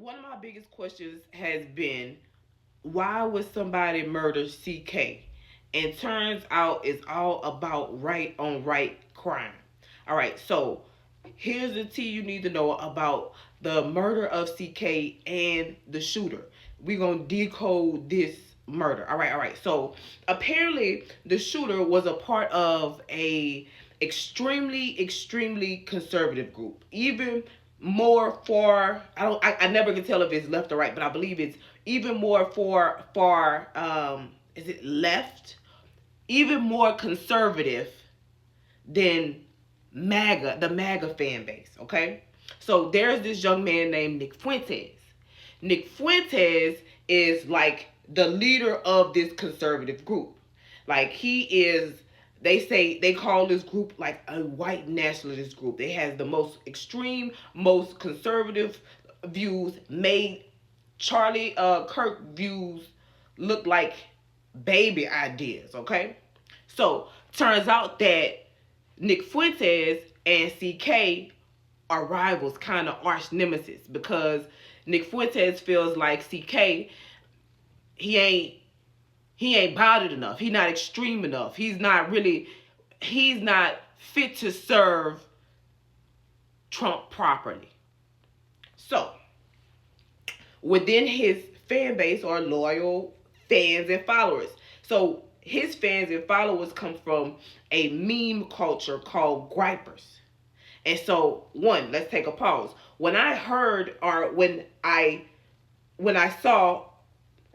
one of my biggest questions has been, why would somebody murder CK? And turns out it's all about right on right crime. All right, so here's the tea you need to know about the murder of CK and the shooter. We're gonna decode this murder. All right. So apparently the shooter was a part of a extremely conservative group. Even more far, I never can tell if it's left or right, but I believe it's even more far is it left? Even more conservative than the MAGA fan base, okay? So there's this young man named Nick Fuentes. Nick Fuentes is like the leader of this conservative group. Like he is, they call this group like a white nationalist group. They has the most extreme, most conservative views, made Charlie Kirk views look like baby ideas, okay? So turns out that Nick Fuentes and CK are rivals, kind of arch nemesis, because Nick Fuentes feels like CK, he ain't he ain't bothered enough. He's not extreme enough. He's not fit to serve Trump properly. So within his fan base are loyal fans and followers. So his fans and followers come from a meme culture called gripers. And so, let's take a pause. When I heard or when I saw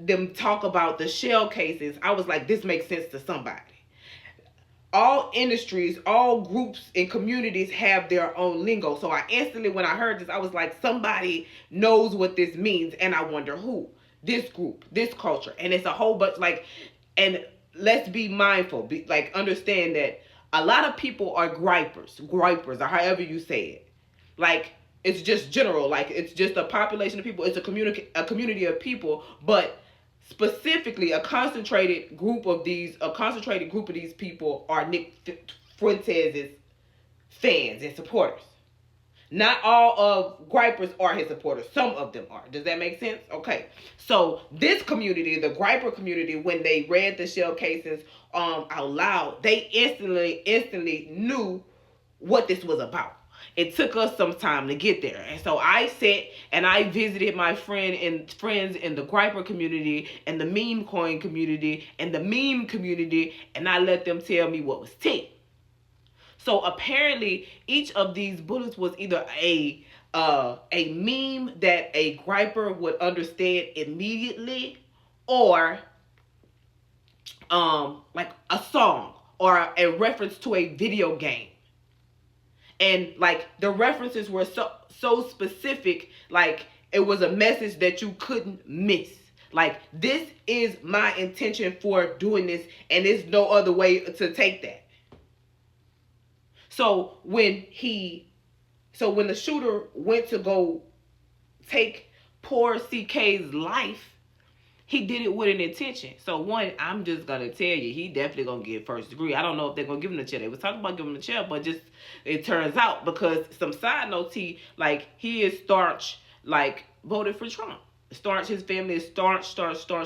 them talk about the shell cases, I was like, this makes sense to somebody. All industries, all groups and communities have their own lingo. So I instantly, when I heard this, I was like, somebody knows what this means, and I wonder who. This group, this culture, and it's a whole bunch. And let's be mindful, understand that a lot of people are gripers, or however you say it. Like, it's just general, like it's just a population of people. It's a community of people, but specifically a concentrated group of these people are Nick Fuentes' fans and supporters. Not all of gripers are his supporters. Some of them are. Does that make sense? Okay. So this community, the griper community, when they read the shell cases out loud, they instantly knew what this was about. It took us some time to get there. And so I sat and I visited my friends in the griper community and the meme coin community and the meme community, and I let them tell me what was tea. So apparently each of these bullets was either a meme that a griper would understand immediately, or like a song or a reference to a video game. And like the references were so specific, like it was a message that you couldn't miss. Like, this is my intention for doing this, and there's no other way to take that. So when the shooter went to go take poor CK's life, he did it with an intention. So one, I'm just gonna tell you, he definitely gonna get first degree. I don't know if they're gonna give him the chair. They was talking about giving him the chair, but just it turns out, because some side note, like he is staunch, like voted for Trump. Staunch, his family is staunch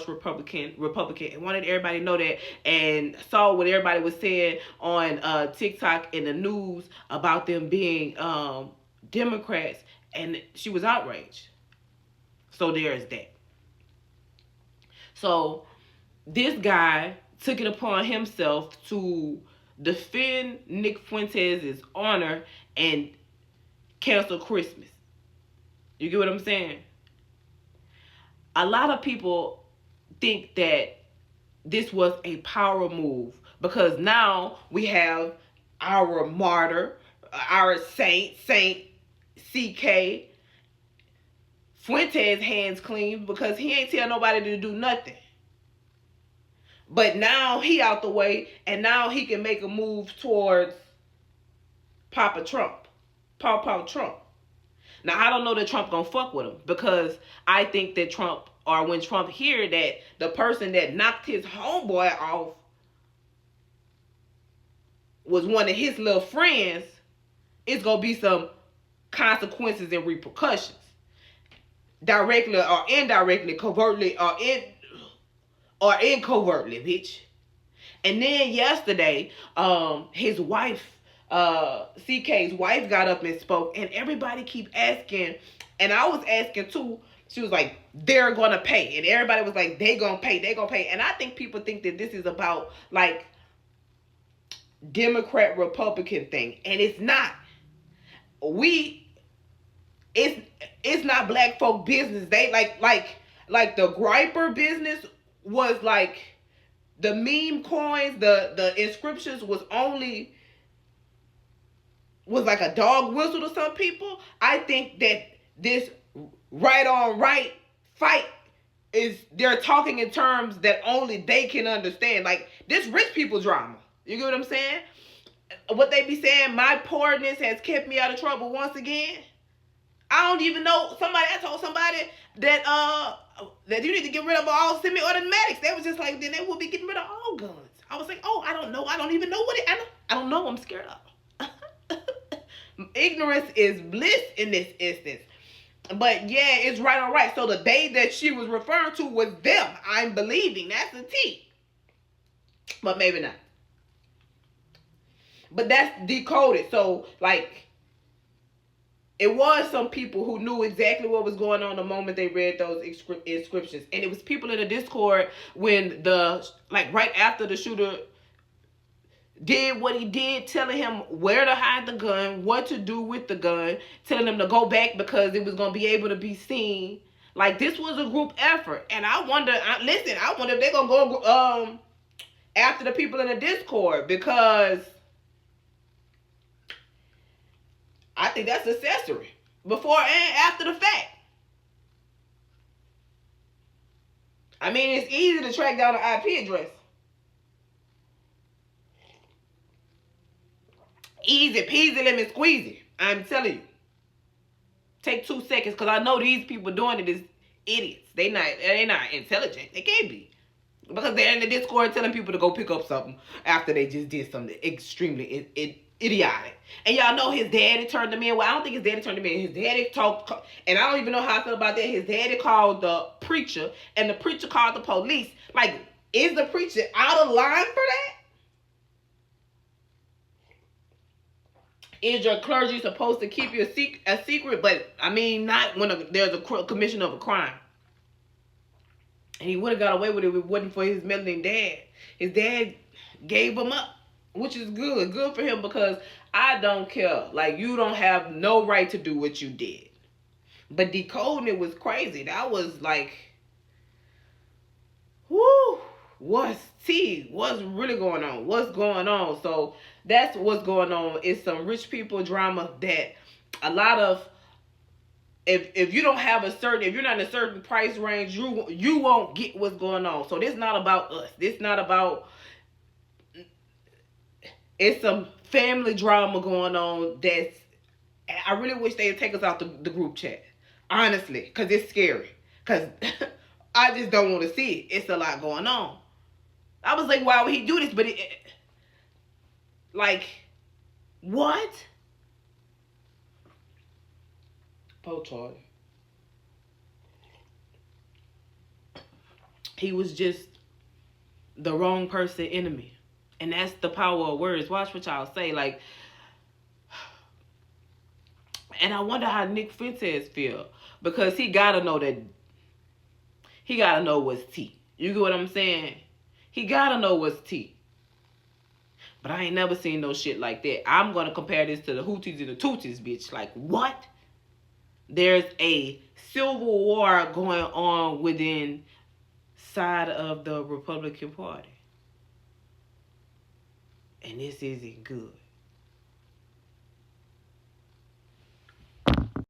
Republican, and wanted everybody to know that, and saw what everybody was saying on TikTok in the news about them being Democrats, and she was outraged. So there's that. So this guy took it upon himself to defend Nick Fuentes' honor and cancel Christmas. You get what I'm saying? A lot of people think that this was a power move, because now we have our martyr, our Saint CK Fuentes' hands clean, because he ain't tell nobody to do nothing. But now he out the way, and now he can make a move towards Papa Trump. Now, I don't know that Trump gonna fuck with him, because I think that when Trump hear that the person that knocked his homeboy off was one of his little friends, it's gonna be some consequences and repercussions. directly or indirectly, covertly or incovertly, bitch. And then yesterday, his wife, CK's wife, got up and spoke, and everybody keep asking, and I was asking too. She was like, "They're gonna pay," and everybody was like, "They gonna pay, they gonna pay." And I think people think that this is about like Democrat Republican thing, and it's not. We, it's not black folk business. They like the griper business was like the meme coins, the inscriptions was like a dog whistle to some people. I think that this right on right fight is, they're talking in terms that only they can understand. Like this rich people drama. You get what I'm saying? What they be saying, my poorness has kept me out of trouble once again. I don't even know. I told somebody that you need to get rid of all semi-automatics. They was just like, then they will be getting rid of all guns. I was like, oh, I don't know. I don't even know what it. I don't know. I'm scared of. Ignorance is bliss in this instance. But yeah, it's right on right. So the day that she was referring to was them. I'm believing that's the T. But maybe not. But that's decoded. So like, it was some people who knew exactly what was going on the moment they read those inscriptions. And it was people in the Discord when right after the shooter did what he did, telling him where to hide the gun, what to do with the gun, telling him to go back because it was going to be able to be seen. Like, this was a group effort. And I wonder if they're going to go after the people in the Discord, because I think that's accessory before and after the fact. I mean, it's easy to track down an IP address. Easy peasy lemon squeezy. I'm telling you. Take 2 seconds, because I know these people doing it is idiots. They're not intelligent. They can't be. Because they're in the Discord telling people to go pick up something after they just did something extremely idiotic. And y'all know his daddy turned him in. Well, I don't think his daddy turned him in. His daddy talked, and I don't even know how I feel about that. His daddy called the preacher, and the preacher called the police. Like, is the preacher out of line for that? Is your clergy supposed to keep you a secret? But, I mean, not when there's a commission of a crime. And he would have got away with it if it wasn't for his meddling dad. His dad gave him up, which is good. Good for him, because I don't care. Like, you don't have no right to do what you did. But decoding it was crazy. That was like, whoo, what's tea? What's really going on? What's going on? So that's what's going on. It's some rich people drama that a lot of, if you don't have if you're not in a certain price range, you won't get what's going on. So this is not about us. This not about, it's some family drama going on that's, I really wish they'd take us out the group chat. Honestly, because it's scary. Because I just don't want to see it. It's a lot going on. I was like, why would he do this? But like, what? Poor Charlie. He was just the wrong person enemy. And that's the power of words. Watch what y'all say. Like, and I wonder how Nick Fuentes feel. Because he gotta know what's tea. You get what I'm saying? He gotta know what's tea. But I ain't never seen no shit like that. I'm gonna compare this to the Houthis and the Tutsis, bitch. Like, what? There's a civil war going on within side of the Republican Party. And this isn't good.